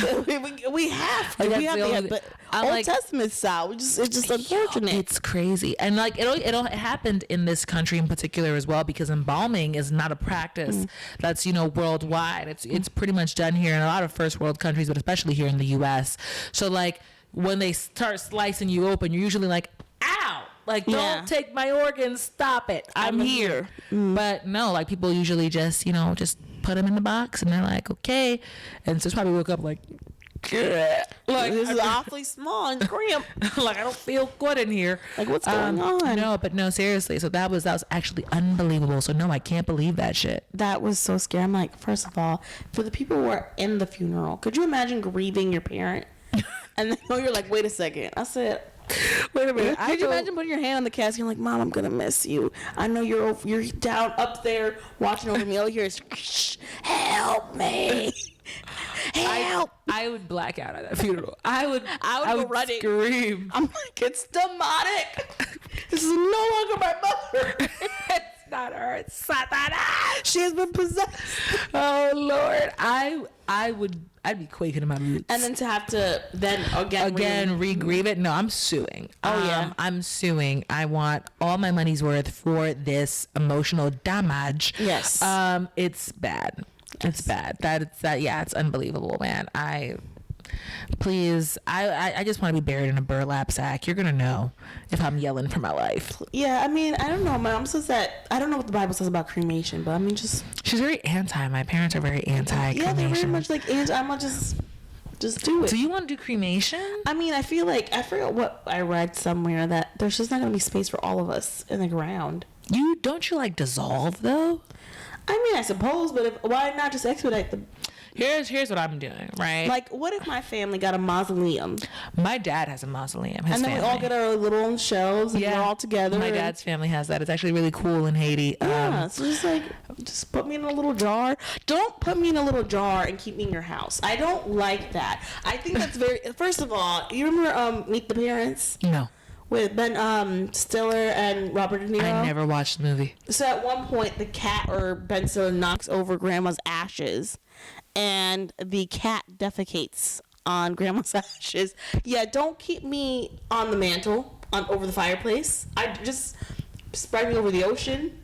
have to. Like, We have to have the Old like, Testament style. It's just unfortunate. It's crazy. And like, it happened in this country in particular as well, because embalming is not a practice that's, worldwide. It's pretty much done here in a lot of first world countries, but especially here in the US. So like, when they start slicing you open, you're usually like, ow! Like, don't take my organs, stop it. I'm here. But no, like, people usually just, just put them in the box and they're like, okay. And so probably woke up like, Like, this is awfully small and cramped. Like, I don't feel good in here. Like, what's going on? No, but no, seriously. So that was actually unbelievable. So no, I can't believe that shit. That was so scary. I'm like, first of all, for the people who are in the funeral, could you imagine grieving your parent? And then you're like, wait a second. I said, wait a minute. Could you imagine putting your hand on the casket and like, Mom, I'm gonna miss you. I know you're down up there watching over me. All you hear is, help me. Help! I would black out at that funeral. I would go running. Scream. I'm like, it's demonic. This is no longer my mother. It's not her. It's Satan. She has been possessed. Oh Lord, I'd be quaking in my boots. And then to have to again re-grieve it. No, I'm suing. Oh yeah, I'm suing. I want all my money's worth for this emotional damage. Yes. It's bad. It's bad. It's unbelievable, man. I just want to be buried in a burlap sack. You're gonna know if I'm yelling for my life. Yeah, I mean, I don't know. My mom says that I don't know what the Bible says about cremation, but I mean, she's very anti. My parents are very anti. Yeah, they're very much like anti. I'm gonna just do it. Do you want to do cremation? I mean, I feel like I forgot what I read somewhere that there's just not gonna be space for all of us in the ground. Don't you like dissolve though? I mean, I suppose, but why not just expedite the... Here's what I'm doing, right? Like, what if my family got a mausoleum? My dad has a mausoleum. And then we all get our little own shelves and we're all together. My dad's family has that. It's actually really cool in Haiti. Yeah, so just put me in a little jar. Don't put me in a little jar and keep me in your house. I don't like that. I think that's very... First of all, you remember Meet the Parents? No. With Ben Stiller and Robert De Niro. I never watched the movie. So at one point, the cat or Ben Stiller knocks over Grandma's ashes, and the cat defecates on Grandma's ashes. Yeah, don't keep me on the mantle, over the fireplace. I just spread me over the ocean.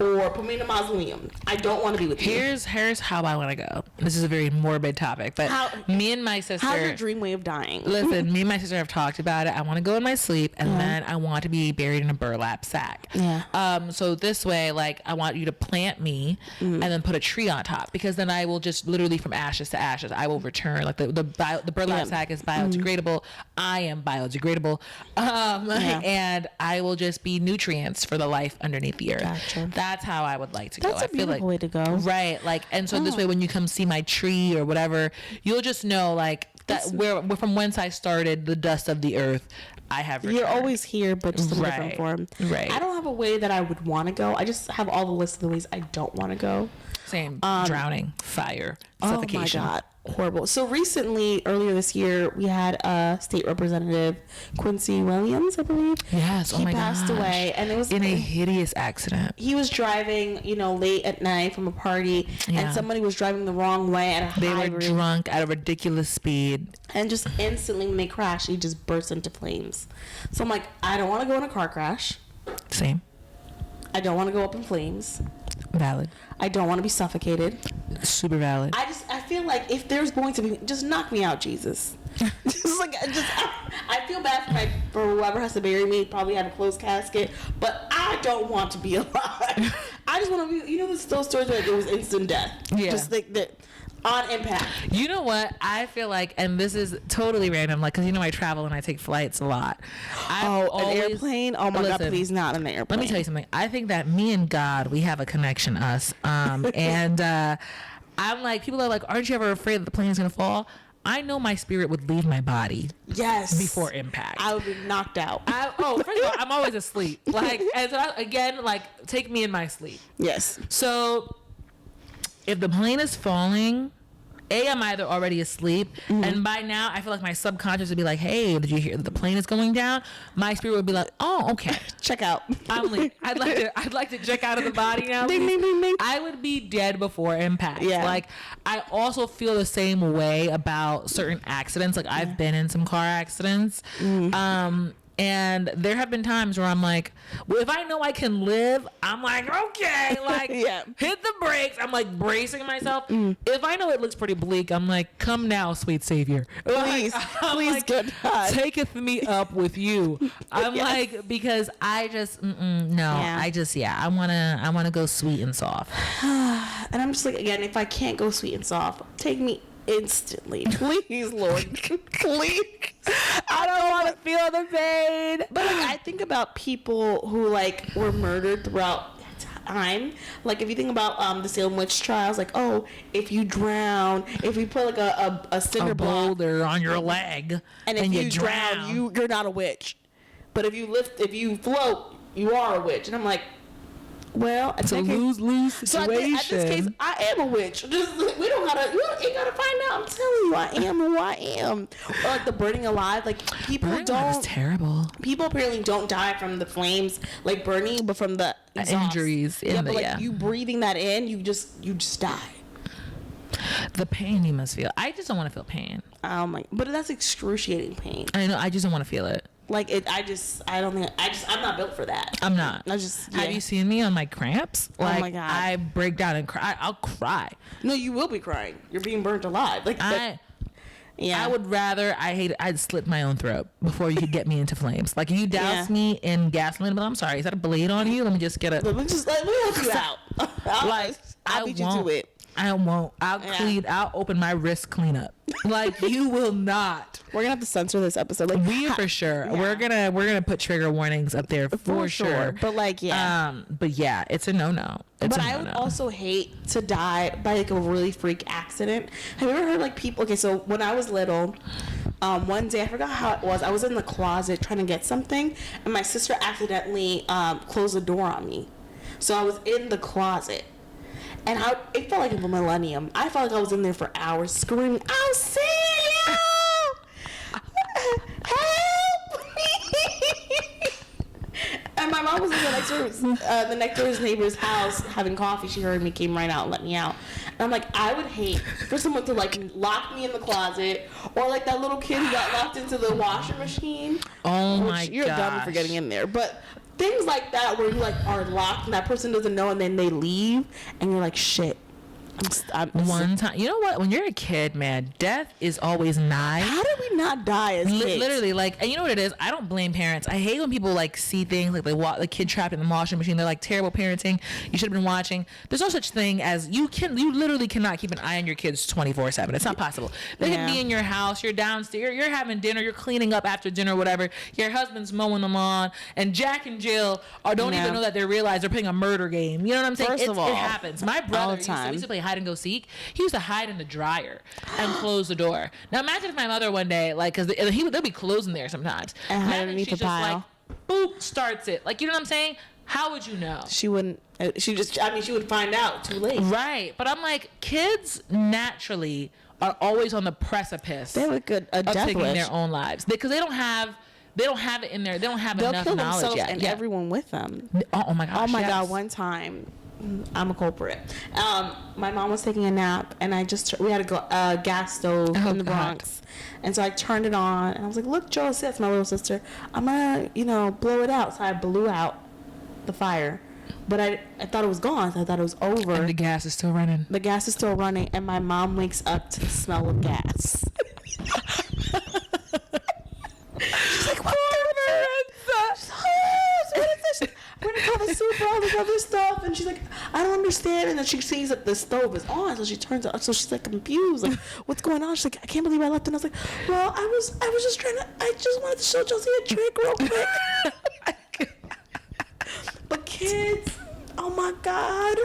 Or put me in a mausoleum. I don't want to be with you. Here's how I want to go. This is a very morbid topic, but me and my sister... How's your dream way of dying? Listen, me and my sister have talked about it. I want to go in my sleep, and then I want to be buried in a burlap sack. Yeah. So this way, like, I want you to plant me and then put a tree on top, because then I will just literally from ashes to ashes, I will return. Like the burlap sack is biodegradable. I am biodegradable. And I will just be nutrients for the life underneath the earth. Gotcha. That's how I would like to go. That's a beautiful way to go. Right. Like, and so this way, when you come see my tree or whatever, you'll just know, like, that where from whence I started, the dust of the earth, I have returned. You're always here, but just in a different form. Right. I don't have a way that I would want to go. I just have all the list of the ways I don't want to go. Same. Drowning, fire, suffocation. Oh my God. Horrible. So recently, earlier this year, we had State Representative Quincy Williams, I believe. Yes. He passed away, and it was in a hideous accident. He was driving, late at night from a party, and somebody was driving the wrong way at a high They were drunk at a ridiculous speed, and just instantly when they crashed, he just burst into flames. So I'm like, I don't want to go in a car crash. Same. I don't want to go up in flames. Valid. I don't want to be suffocated. Super valid. I feel like if there's going to be, just knock me out, Jesus. I feel bad for whoever has to bury me. Probably have a closed casket, but I don't want to be alive. I just want to be. Those stories where it was instant death. Yeah. Just like that. On impact. You know what? I feel like, and this is totally random, like, because I travel and I take flights a lot. An airplane? Oh my God, please not an airplane. Let me tell you something. I think that me and God, we have a connection, us. And I'm like, people are like, aren't you ever afraid that the plane is going to fall? I know my spirit would leave my body. Yes. Before impact. I would be knocked out. First of all, I'm always asleep. Like, and so again, like, take me in my sleep. Yes. So if the plane is falling, I'm either already asleep, and by now I feel like my subconscious would be like, hey, did you hear that the plane is going down? My spirit would be like, oh, okay. Check out. I'm like, I'd like to check out of the body now. Ding, ding, ding, ding. I would be dead before impact. Yeah. Like, I also feel the same way about certain accidents. Like, I've been in some car accidents. And there have been times where I'm like, well, if I know I can live, I'm like, okay, like, hit the brakes. I'm like bracing myself. If I know it looks pretty bleak, I'm like, come now, sweet savior. Please, please, like, good God. Taketh me up with you. I'm like, because I just, I want to go sweet and soft. And I'm just like, again, if I can't go sweet and soft, take me instantly. Please, Lord. Please. I don't want to feel the pain. But like, I think about people who like were murdered throughout time. Like if you think about the Salem witch trials, like, oh, if you drown, if you put like a cinder block boulder on your leg and if you drown, you're not a witch. But if you float, you are a witch. And I'm like, well, it's a lose-lose situation. So at this case, I am a witch. You ain't gotta find out. I'm telling you, I am who I am. Or like the burning alive, like people burning alive is terrible. People apparently don't die from the flames, like burning, but from the injuries. You breathing that in, you just die. The pain you must feel. I just don't want to feel pain. Oh my! But that's excruciating pain. I know. I just don't want to feel it. Like it, I'm not built for that. I'm not. Have you seen me on my cramps? Like, oh my God. I break down and cry. I'll cry. No, you will be crying. You're being burnt alive. Like I would rather, I'd slit my own throat before you could get me into flames. Like, if you douse me in gasoline, but I'm sorry, is that a blade on you? Let me just get it. Let me help you out. I'll beat you to it. I won't. I'll open my wrist clean up. Like, you will not. We're gonna have to censor this episode. Like, for sure. Yeah. We're gonna put trigger warnings up there for sure. But like, yeah. But yeah, it's a no. But I would also hate to die by like a really freak accident. Have you ever heard like people? Okay, so when I was little, one day I forgot how it was. I was in the closet trying to get something, and my sister accidentally closed the door on me. So I was in the closet. And it felt like a millennium. I felt like I was in there for hours screaming, I'll see you! Help me! And my mom was in the next door's neighbor's house having coffee. She heard me, came right out and let me out. And I'm like, I would hate for someone to like lock me in the closet, or like that little kid who got locked into the washing machine. Oh my god. You're dumb for getting in there. But things like that where you like are locked and that person doesn't know and then they leave and you're like, shit. One time, you know what? When you're a kid, man, death is always nigh. How did we not die as kids? Literally, like, and you know what it is? I don't blame parents. I hate when people like see things like the kid trapped in the washing machine. They're like, terrible parenting. You should have been watching. There's no such thing as you literally cannot keep an eye on your kids 24/7. It's not possible. They can be in your house. You're downstairs. You're having dinner. You're cleaning up after dinner, whatever. Your husband's mowing the lawn, and Jack and Jill don't even know that they realize they're playing a murder game. You know what I'm saying? First of all, it happens. My brother used to play hide and go seek. He used to hide in the dryer and close the door. Now imagine if my mother one day, like, because they'll be closing there sometimes. And underneath the pile. Like, boop, starts it. Like, you know what I'm saying? How would you know? She wouldn't. She would find out too late. Right. But I'm like, kids naturally are always on the precipice they have a of taking their own lives because they don't have it in there. They don't have enough kill knowledge themselves yet. And everyone with them. Oh my gosh. Oh my god. One time, I'm a culprit. My mom was taking a nap, and we had a gas stove in the Bronx, and so I turned it on, and I was like, "Look, Josie, that's my little sister. I'm gonna, blow it out." So I blew out the fire, but I thought it was gone. So I thought it was over. And the gas is still running. The gas is still running, and my mom wakes up to the smell of gas. She's like, "What is this? We're gonna call the super, all this other stuff." And she's like, "I don't understand." And then she sees that the stove is on, so she turns it. So she's like confused, like, "What's going on?" She's like, "I can't believe I left." And I was like, "Well, I was just I just wanted to show Josie a trick real quick." But kids, oh my god,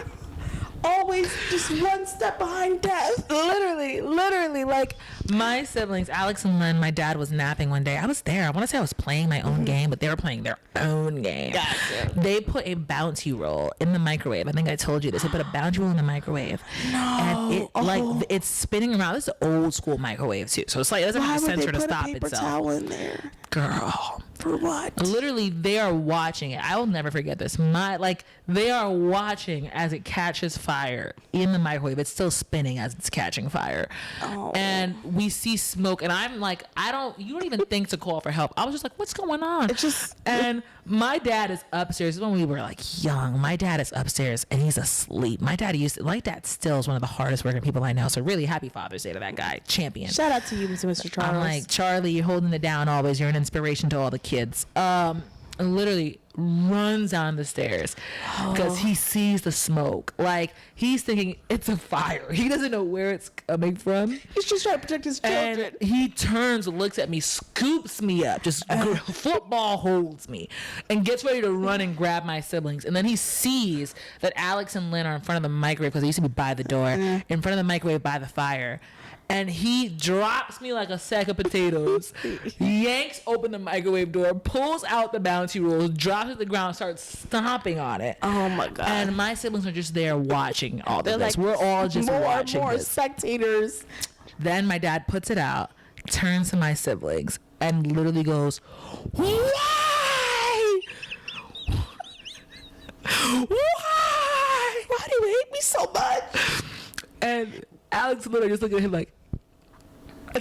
always just one step behind death. Literally, like my siblings, Alex and Lynn, my dad was napping one day. I was there. I want to say I was playing my own game, but they were playing their own game. Gotcha. They put a bouncy roll in the microwave. I think I told you this. They put a bouncy roll in the microwave. No. And it's spinning around. This is an old school microwave too. So it's like it doesn't have a sensor to stop itself. Why would they put a paper towel in there? Girl. For what? Literally, they are watching it. I will never forget this. They are watching as it catches fire in the microwave. It's still spinning as it's catching fire. Oh. And we see smoke, and I'm like, you don't even think to call for help. I was just like, what's going on? And my dad is upstairs. This is when we were like young. My dad is upstairs, and he's asleep. My dad still is one of the hardest working people I know. So really happy Father's Day to that guy. Champion. Shout out to you, Mr. Charles. I'm like, Charlie, you're holding it down always. You're an inspiration to all the kids. Literally, runs down the stairs because he sees the smoke. Like, he's thinking it's a fire. He doesn't know where it's coming from. He's just trying to protect his children. And he turns, looks at me, scoops me up, just football holds me, and gets ready to run and grab my siblings. And then he sees that Alex and Lynn are in front of the microwave, because they used to be by the door, in front of the microwave by the fire. And he drops me like a sack of potatoes, yanks open the microwave door, pulls out the bouncy rolls, drops it to the ground, starts stomping on it. Oh my God. And my siblings are just there watching all of this. Like, we're all just watching more this. Spectators. Then my dad puts it out, turns to my siblings, and literally goes, "Why? Why? Why do you hate me so much?" And Alex literally just looking at him like,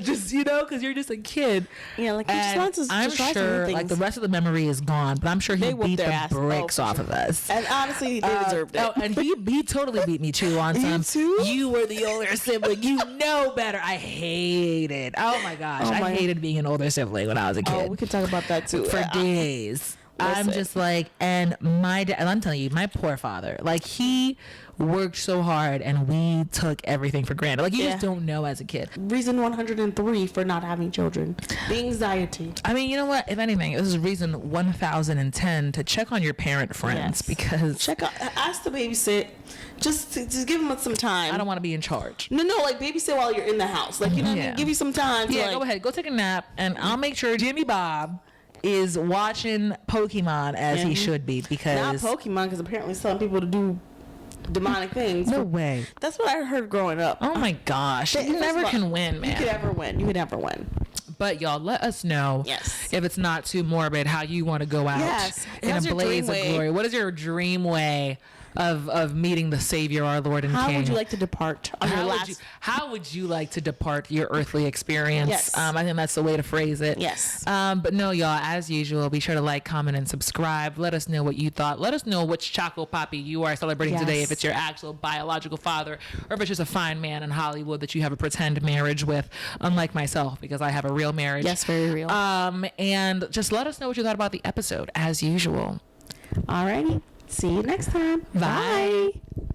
just, you know, because you're just a kid. Yeah, like, he just wants to I'm try sure, some like, the rest of the memory is gone, but I'm sure he beat the bricks off of us. And honestly, they deserved it. Oh, and he totally beat me too on some. You were the older sibling. You know better. I hated. Oh my gosh, I hated being an older sibling when I was a kid. Oh, we could talk about that too for days. I'm just like, and my dad, I'm telling you, my poor father, like, he worked so hard and we took everything for granted. Like, you just don't know as a kid. Reason 103 for not having children. The anxiety. I mean, you know what? If anything, this is reason 1010 to check on your parent friends, because ask to babysit. Just give them some time. I don't want to be in charge. No, like, babysit while you're in the house. Like, you know what I mean? Give you some time. Yeah, go ahead. Go take a nap, and I'll make sure Jimmy Bob is watching Pokemon as he should be, because not Pokemon, because apparently it's telling people to do demonic things. No way. That's what I heard growing up. Oh my gosh, you never can win, man. You could never win. But y'all, let us know if it's not too morbid how you want to go out in a blaze of glory. What is your dream way of meeting the Savior, our Lord and King? How would you like to depart on your last? How would you like to depart your earthly experience? Yes. I think that's the way to phrase it. Yes. But no, y'all, as usual, be sure to like, comment, and subscribe. Let us know what you thought. Let us know which Choco Poppy you are celebrating today, if it's your actual biological father, or if it's just a fine man in Hollywood that you have a pretend marriage with, unlike myself, because I have a real marriage. Yes, very real. And just let us know what you thought about the episode, as usual. Alrighty. See you next time. Bye. Bye.